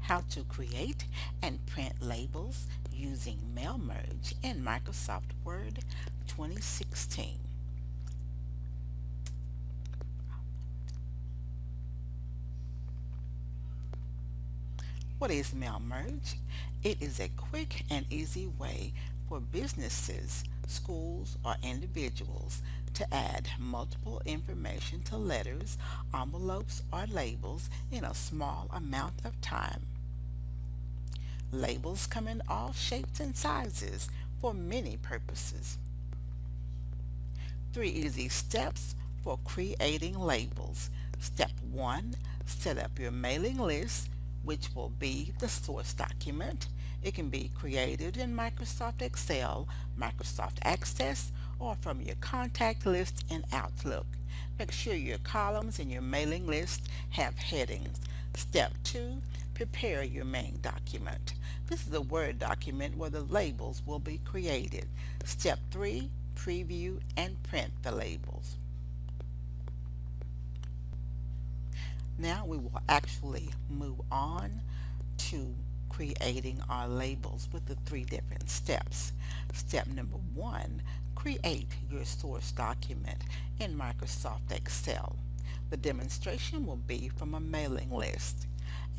how to create and print labels using MailMerge in Microsoft Word 2016. What is MailMerge? It is a quick and easy way for businesses, schools, or individuals to add multiple information to letters, envelopes, or labels in a small amount of time. Labels come in all shapes and sizes for many purposes. 3 easy steps for creating labels. Step 1. Set up your mailing list, which will be the source document. It can be created in Microsoft Excel, Microsoft Access, or from your contact list in Outlook. Make sure your columns in your mailing list have headings. Step 2. Prepare your main document. This is a Word document where the labels will be created. Step 3. Preview and print the labels. Now we will actually move on to creating our labels with the 3 different steps. Step number 1, create your source document in Microsoft Excel. The demonstration will be from a mailing list,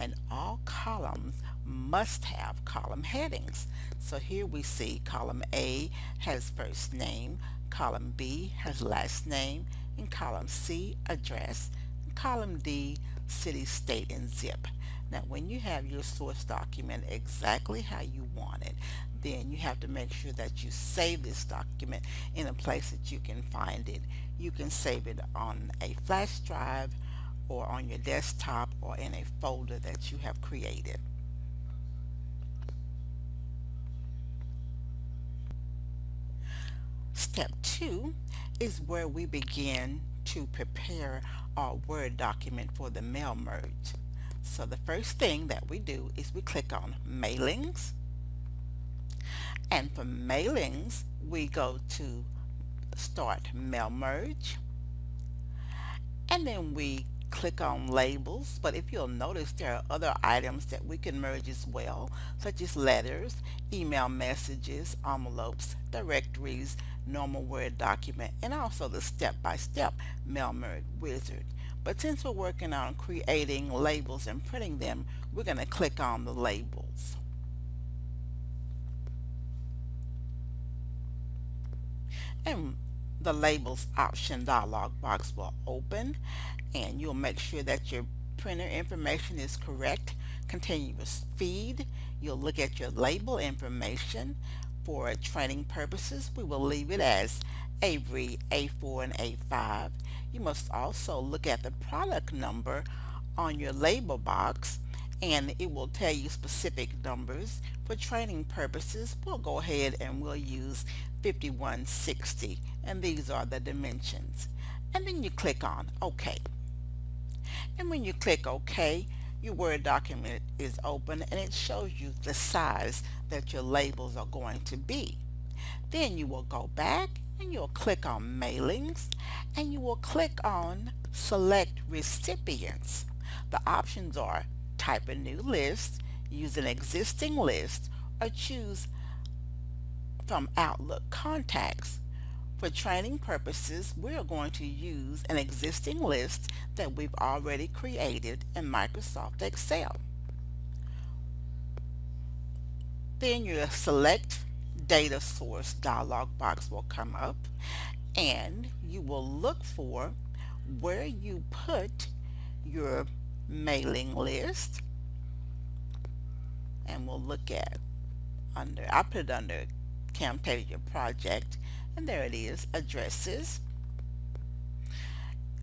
and all columns must have column headings. So here we see column A has first name, column B has last name, and column C address, and column D city, state, and zip. Now when you have your source document exactly how you want it, then you have to make sure that you save this document in a place that you can find it. You can save it on a flash drive or on your desktop or in a folder that you have created. Step 2 is where we begin to prepare our Word document for the mail merge. So the first thing that we do is we click on Mailings, and for Mailings we go to Start Mail Merge, and then we click on Labels. But if you'll notice, there are other items that we can merge as well, such as letters, email messages, envelopes, directories, normal Word document, and also the step-by-step mail merge wizard. But since we're working on creating labels and printing them, we're going to click on the labels. And the labels option dialog box will open, and you'll make sure that your printer information is correct. Continuous feed, you'll look at your label information. For training purposes, we will leave it as Avery A4 and A5. You must also look at the product number on your label box, and it will tell you specific numbers. For training purposes, we'll go ahead and we'll use 5160, and these are the dimensions. And then you click on OK. And when you click OK, your Word document is open and it shows you the size that your labels are going to be. Then you will go back and you'll click on Mailings, and you will click on Select Recipients. The options are type a new list, use an existing list, or choose from Outlook contacts. For training purposes, we're going to use an existing list that we've already created in Microsoft Excel. Then your Select Data Source dialog box will come up, and you will look for where you put your mailing list, and we'll look at I put it under Camtasia project, and there it is, addresses.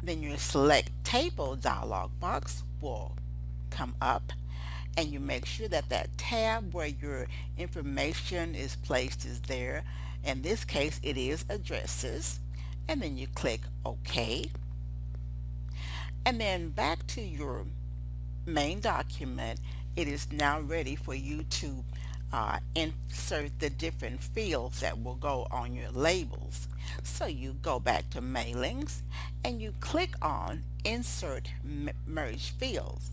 Then your Select Table dialog box will come up, and you make sure that that tab where your information is placed is there. In this case it is addresses, and then you click OK, and then back to your main document. It is now ready for you to insert the different fields that will go on your labels. So you go back to Mailings and you click on Insert Merge Fields.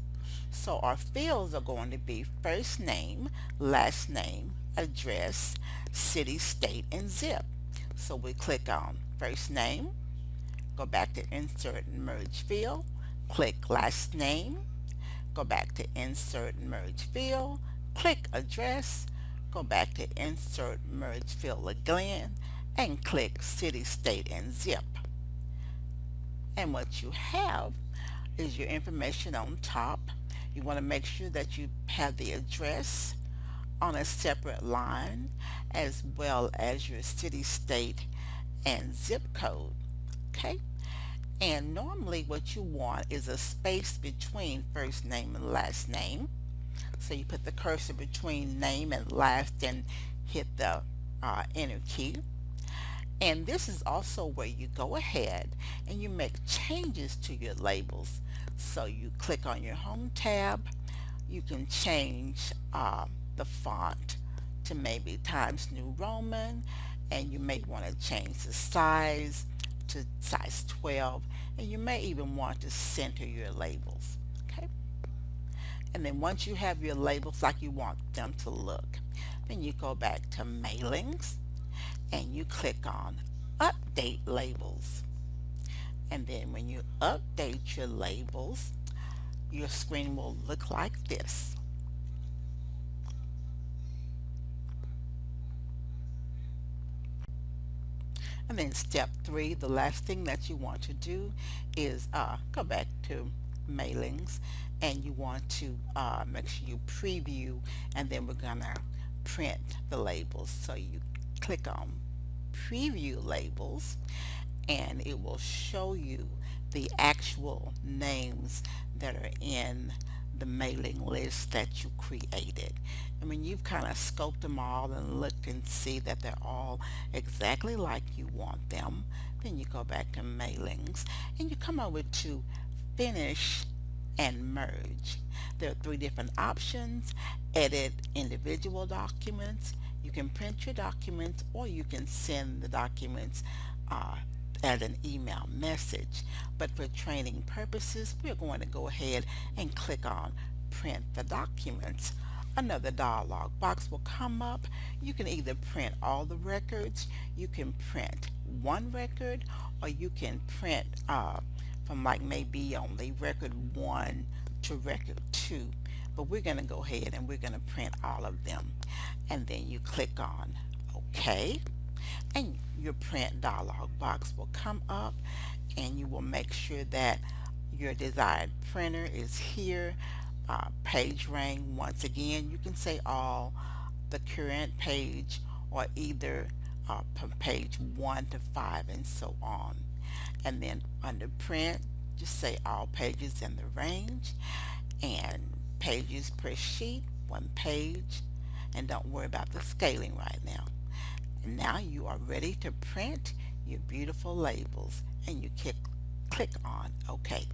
So our fields are going to be first name, last name, address, city, state, and zip. So we click on first name, go back to insert and merge field, click last name, go back to insert and merge field, click address, go back to insert merge field again, and click city, state, and zip. And what you have is your information on top. You want to make sure that you have the address on a separate line as well as your city, state, and zip code. Okay? And normally what you want is a space between first name and last name. So you put the cursor between name and last and hit the enter key. And this is also where you go ahead and you make changes to your labels. So you click on your home tab, you can change the font to maybe Times New Roman, and you may want to change the size to size 12, and you may even want to center your labels. Okay, and then once you have your labels like you want them to look, then you go back to mailings and you click on update labels. And then when you update your labels, your screen will look like this. And then step 3, the last thing that you want to do is go back to mailings, and you want to make sure you preview, and then we're gonna print the labels. So you click on preview labels, and it will show you the actual names that are in the mailing list that you created. And when you've kind of scoped them all and looked and see that they're all exactly like you want them, then you go back to mailings and you come over to finish and merge. There are 3 different options: edit individual documents, you can print your documents, or you can send the documents as an email message. But for training purposes, we're going to go ahead and click on print the documents. Another dialog box will come up. You can either print all the records, you can print one record, or you can print from like maybe only record 1 to record 2. But we're going to go ahead and we're going to print all of them. And then you click on OK, and your print dialog box will come up, and you will make sure that your desired printer is here. Page rank, once again, you can say all, the current page, or either from page 1 to 5 and so on. And then under print, just say all pages in the range, and pages per sheet, 1 page, and don't worry about the scaling right now. And now you are ready to print your beautiful labels, and you click on OK.